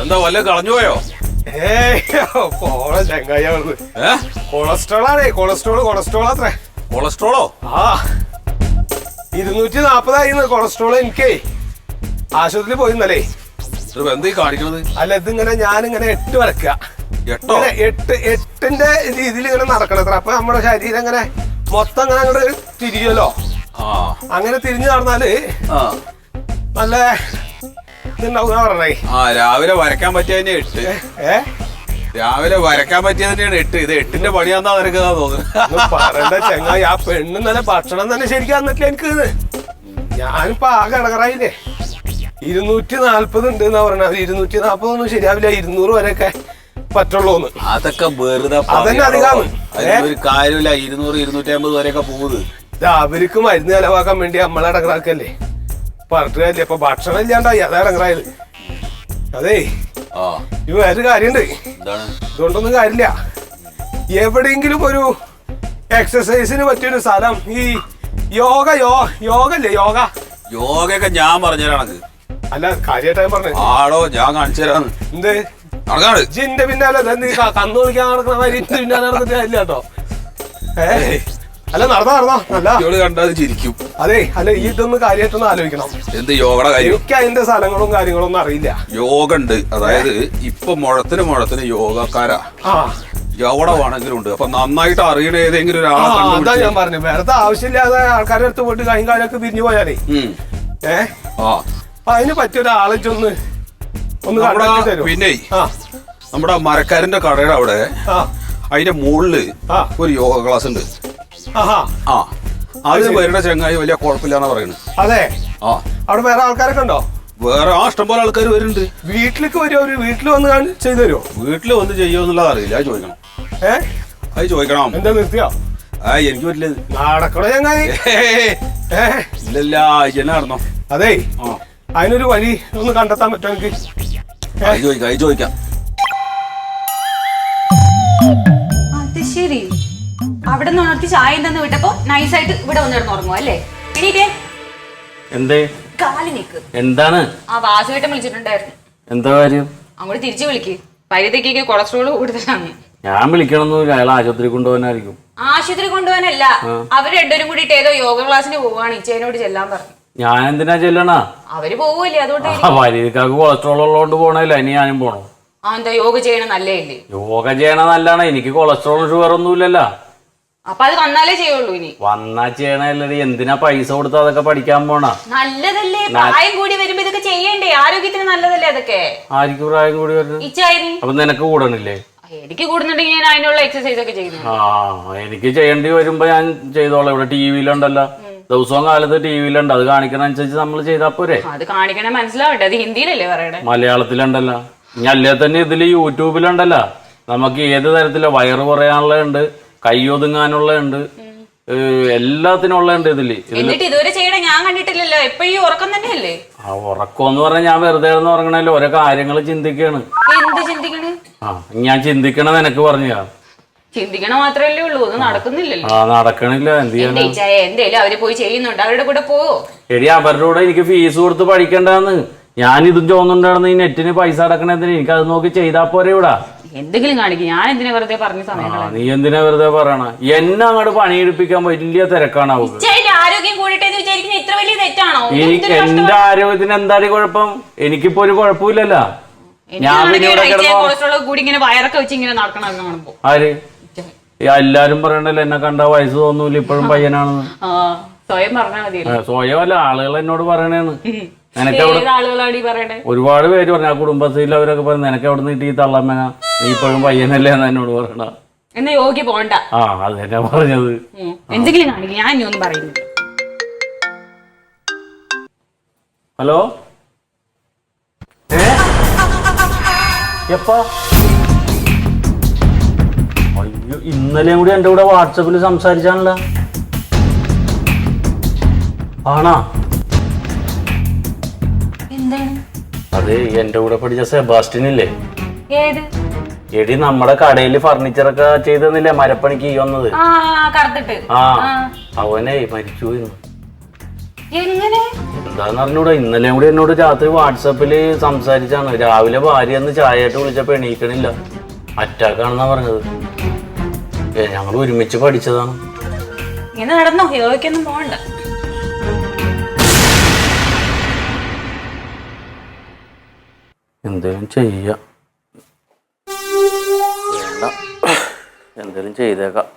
എന്താ വല്ല കളഞ്ഞു പോയോ? പോളെ ചെങ്ങായിയാവുന്നത് കൊളസ്ട്രോളാണേ. കൊളസ്ട്രോൾ അത്രേ. കൊളസ്ട്രോളോ? 240 കൊളസ്ട്രോൾ. എനിക്കേ ആശുപത്രിയിൽ പോയിന്നല്ലേ. എന്താ കാണിക്കണത്? അല്ല, ഇതിങ്ങനെ ഞാനിങ്ങനെ 8 വരക്കുക. 8ന്റെ രീതിയിൽ ഇങ്ങനെ നടക്കണത്ര. അപ്പൊ നമ്മുടെ ശരീരം ഇങ്ങനെ മൊത്തം അങ്ങനെ അങ്ങോട്ട് തിരിയല്ലോ. അങ്ങനെ തിരിഞ്ഞു നടന്നാല് നല്ല ഇതുണ്ടാവും പറഞ്ഞേ. രാവിലെ വരയ്ക്കാൻ പറ്റിയതന്നെ 8. രാവിലെ വരയ്ക്കാൻ പറ്റിയതന്നെയാണ് 8. ഇത് 8ന്റെ പണിയാന്നാ നിനക്ക് തോന്നുന്നു. പറയണ്ട ചെങ്ങായി, ആ പെണ്ണ് തന്നെ ഭക്ഷണം തന്നെ ശരിക്കും തന്നിട്ടില്ല എനിക്ക്. ഞാനിപ്പോ ആകെ ഇടങ്ങറായില്ലേ. 240 ഉണ്ട് എന്നാ പറഞ്ഞത്. 240 ഒന്നും ശരിയാവില്ല. 200 വരെയൊക്കെ പറ്റുള്ളൂന്ന്. അതൊക്കെ വെറുതെ അതന്നെ അധികമാണ്. ഒരു കാര്യമില്ല. 200 250 വരെയൊക്കെ പോകുന്നത്. അവർക്ക് മരുന്ന് ചെലവാക്കാൻ വേണ്ടി നമ്മളെ ഇടങ്ങറാക്കല്ലേ. പറഞ്ഞിട്ട് കാര്യമില്ല. ഇപ്പൊ ഭക്ഷണം ഇല്ലാണ്ടായി, അതാ ഇടങ്ങറായത്. അതേ, ഇത് വേറൊരു കാര്യണ്ട്. ഇതുകൊണ്ടൊന്നും കാര്യമില്ല. എവിടെയെങ്കിലും ഒരു എക്സസൈസിന് പറ്റിയൊരു സ്ഥലം, ഈ യോഗല്ലേ, യോഗയൊക്കെ ഞാൻ പറഞ്ഞുതരാണക്ക്. അല്ല, കാര്യമായിട്ട് ഞാൻ പറഞ്ഞു. ആടോ, ഞാൻ കാണിച്ചു തരാന്ന്. എന്ത് ജിന്റെ പിന്നാലെ കന്നു വിളിക്കാൻ നടക്കുന്ന മാതിരി പിന്നാലെ നടന്നിട്ട് കാര്യമില്ല കേട്ടോ. അല്ല, നടന്നോ നല്ല കണ്ടാൽ ചിരിക്കും. അതെ, അല്ല, ഈ ഇതൊന്നും കാര്യമായിട്ടൊന്നും ആലോചിക്കണം. എന്ത് യോഗയുടെ കാര്യം? എനിക്ക് അതിന്റെ സ്ഥലങ്ങളും കാര്യങ്ങളും ഒന്നും അറിയില്ല. യോഗ ഉണ്ട്. അതായത് ഇപ്പൊ മുഴത്തിന് യോഗക്കാരാ എവിടെ വേണമെങ്കിലും ഉണ്ട്. അപ്പൊ നന്നായിട്ട് അറിയണ ഏതെങ്കിലും ഒരാളെ. അതാ ഞാൻ പറഞ്ഞു, വെറുതെ ആവശ്യമില്ലാതെ ആൾക്കാരുടെ അടുത്ത് പോയിട്ട് കൈയും കാലൊക്കെ പിരിഞ്ഞു പോയാലേ അതിന് പറ്റിയൊരാളെ പിന്നെ നമ്മുടെ മരക്കാരന്റെ കടയുടെ അവിടെ അതിന്റെ മുകളില് ഒരു യോഗ ക്ലാസ് ഉണ്ട്. അത് വരുന്ന ചെങ്ങായി വലിയ കുഴപ്പമില്ലാന്നാ പറയുന്നത്. അതെ, അവിടെ വേറെ ആൾക്കാരൊക്കെ ഉണ്ടോ? വേറെ ഇഷ്ടംപോലെ ആൾക്കാർ വരുന്നുണ്ട്. വീട്ടിലേക്ക് വരുമോ? വീട്ടിൽ വന്ന് ചെയ്തു തരുമോ? വീട്ടിൽ വന്ന് ചെയ്യുമെന്നുള്ളത് അറിയില്ല. അത് ചോദിക്കണം. അത് ചോദിക്കണം. എന്താ നിർത്തിയോ? എനിക്ക് പറ്റില്ല. നടക്കണോ ചങ്ങായി? ഇല്ലല്ല, ഇജന്നെ നടന്നോ. അതെ, അതിനൊരു വഴി ഒന്ന് കണ്ടെത്താൻ പറ്റുമോ എനിക്ക്? ചോദിക്കാം. അത് ശരി. അവിടെ നിന്ന് ഉണർത്തി ചായ എന്തെന്ന് വിട്ടപ്പോ നൈസായിട്ട് ഇവിടെ വന്നിടന്ന് ഉറങ്ങും അല്ലേ? എന്തേ കാല് നീക്ക്. എന്താണ്? ആ വാസുവേട്ടൻ വിളിച്ചിട്ടുണ്ടായിരുന്നു. എന്താ കാര്യം? അങ്ങോട്ട് തിരിച്ചു വിളിക്ക്. പരിധിക്കൊക്കെ കൊളസ്ട്രോൾ കൂടുതലാണ്. ഞാൻ വിളിക്കണമെന്നില്ല. അയാൾ ആശുപത്രി കൊണ്ടുപോകാനായിരിക്കും. ആശുപത്രി കൊണ്ടുപോകാനല്ല, അവര് രണ്ടുപേരും കൂടിയിട്ട് ഏതോ യോഗ ക്ലാസ്സിന് പോവാണ്. ഇച്ചേനോട് ചെല്ലാൻ പറഞ്ഞു. ഞാൻ എന്തിനാ ചെല്ലണ? അവര് പോവല്ലേ, അതുകൊണ്ട്. പരിധിക്കാർക്ക് കൊളസ്ട്രോൾ ഉള്ളതുകൊണ്ട് പോണല്ല. ഇനി ഞാനും പോണോ? എന്താ യോഗ ചെയ്യണ നല്ലേ? യോഗ ചെയ്യണ നല്ലാണ്. എനിക്ക് കൊളസ്ട്രോൾ ഷുഗർ ഒന്നും ഇല്ലല്ലോ. അപ്പൊ അത് വന്നാലേ ചെയ്യുള്ളൂ. ഇനി വന്നാ ചെയ്യണല്ലേ. എന്തിനാ പൈസ കൊടുത്ത് അതൊക്കെ പഠിക്കാൻ പോണ? നല്ലതല്ലേ, പ്രായം കൂടി വരുമ്പോ ഇതൊക്കെ ചെയ്യണ്ടേ? ആരോഗ്യത്തിന് നല്ലതല്ലേ അതൊക്കെ? ആർക്ക് പ്രായം കൂടി വരുന്നത്? അപ്പൊ നിനക്ക് കൂടണില്ലേ? എനിക്ക് കൂടുന്നുണ്ടെങ്കിൽ ഞാൻ അതിനുള്ള എക്സസൈസ് ഒക്കെ ചെയ്തു. എനിക്ക് ചെയ്യേണ്ടി വരുമ്പോ ഞാൻ ചെയ്തോളാം. ഇവിടെ ടിവിയിലുണ്ടല്ലോ, ദിവസവും കാലത്ത് ടിവിയിലുണ്ട്. അത് കാണിക്കണ അനുസരിച്ച് നമ്മൾ ചെയ്താ പോരെ? അത് കാണിക്കണേ മനസ്സിലാവട്ടെ. അത് ഹിന്ദിയിലല്ലേ പറയണേ? മലയാളത്തിലുണ്ടല്ലോ. ഇനി അല്ലേ തന്നെ ഇതില് യൂട്യൂബിലുണ്ടല്ലോ. നമുക്ക് ഏത് തരത്തില് വയറ് കുറയാനുള്ളതുണ്ട്, കൈ ഒതുങ്ങാനുള്ളതുണ്ട്, എല്ലാത്തിനുള്ളതുണ്ട് ഇതില്. എന്നിട്ട് ഇതുവരെ ചെയ്യണേ ഞാൻ കണ്ടിട്ടില്ലല്ലോ. എപ്പോഴും ഉറക്കം തന്നെയല്ലേ? ഉറക്കം എന്ന് പറഞ്ഞാൽ ഞാൻ വെറുതെ ഉറങ്ങണല്ലോ. ഓരോ കാര്യങ്ങൾ ചിന്തിക്കാണ്. എന്ത് ചിന്തിക്കണ്? ഞാൻ ചിന്തിക്കണ നിനക്ക് പറഞ്ഞാ. ചിന്തിക്കണ മാത്രല്ലേ ഉള്ളൂ, ഒന്നും നടക്കുന്നില്ലല്ലോ. നടക്കണില്ല. എന്ത് ചെയ്യാൻ? എന്തേലും അവര് പോയി ചെയ്യുന്നുണ്ട്, അവരുടെ കൂടെ പോവോ? എടി, അവരുടെ കൂടെ എനിക്ക് ഫീസ് കൊടുത്ത് പഠിക്കണ്ടെന്ന്. ഞാൻ ഇതും ചോന്നുണ്ടാണെന്ന്. ഈ നെറ്റിന് പൈസ അടക്കണതിന് എനിക്ക് അത് നോക്കി ചെയ്താ പോരെ? ഇവിടെ എന്തെങ്കിലും കാണിക്കും. ഞാൻ എന്തിനാ വെറുതെ പറഞ്ഞ സമയം? നീ എന്തിനാ വെറുതെ പറയണ? എന്നെ അങ്ങോട്ട് പണിയെടുപ്പിക്കാൻ വലിയ തിരക്കാണ്. ആരോഗ്യം കൂടിട്ടെന്ന് വിചാരിക്കുന്നത് ഇത്ര വലിയ തെറ്റാണോ? എന്റെ ആരോഗ്യത്തിന് എന്താണ് കുഴപ്പം? എനിക്കിപ്പോ ഒരു കുഴപ്പമില്ലല്ലോ. ഞാൻ കൂടി ഇങ്ങനെ വയറൊക്കെ വെച്ച് ഇങ്ങനെ നടക്കണം. ആര്? എല്ലാരും പറയണ്ടല്ലോ എന്നെ കണ്ട വയസ്സ് തോന്നൂല, ഇപ്പോഴും പയ്യനാണെന്ന്. സ്വയം പറഞ്ഞാൽ മതി. സ്വയമല്ല, ആളുകൾ എന്നോട് പറയണേന്ന്. ആളുകളാണ് ഒരുപാട് പേര് പറഞ്ഞു. ആ കുടുംബശ്രീയിൽ അവരൊക്കെ പറഞ്ഞു, നിനക്ക് എവിടെ നിന്ന് കിട്ടി തള്ളമ്മന, നീ ഇപ്പോഴും പയ്യനല്ലേ എന്ന് എന്നോട് പറയണ. എന്നാ യോഗി പോണ്ട. അത് തന്നെ പറഞ്ഞത്. എന്തെങ്കിലും കാണിക്കും, ഞാൻ ഒന്നും പറയുന്നു. ഹലോ, എപ്പാ? അയ്യോ, ഇന്നലെയും കൂടി എന്റെ കൂടെ വാട്സപ്പിൽ സംസാരിച്ചാണല്ലോ. ആണാ? അതെ, എന്റെ കൂടെ പഠിച്ച സെബാസ്റ്റ്യൻ ഇല്ലേ? എടി, നമ്മുടെ കടയില് ഫർണിച്ചറൊക്കെ ചെയ്തെന്നില്ലേ മരപ്പണിക്ക് വന്നത്? അവനെ മരിച്ചു. എന്താന്ന് അറിഞ്ഞൂടാ, ഇന്നലെയും കൂടി എന്നോട് രാത്രി വാട്സാപ്പിൽ സംസാരിച്ചാണ്. രാവിലെ ഭാര്യ എന്ന് ചായയായിട്ട് വിളിച്ചപ്പോൾ എണീക്കണില്ല, അറ്റാക്കാണെന്നാ പറഞ്ഞത്. ഞങ്ങൾ ഒരുമിച്ച് പഠിച്ചതാണ്. ഇങ്ങനെ നടന്നോ, യോഗയ്ക്കൊന്നും പോകണ്ട. എന്തേലും ചെയ്യാം, എന്തേലും ചെയ്തേക്കാം.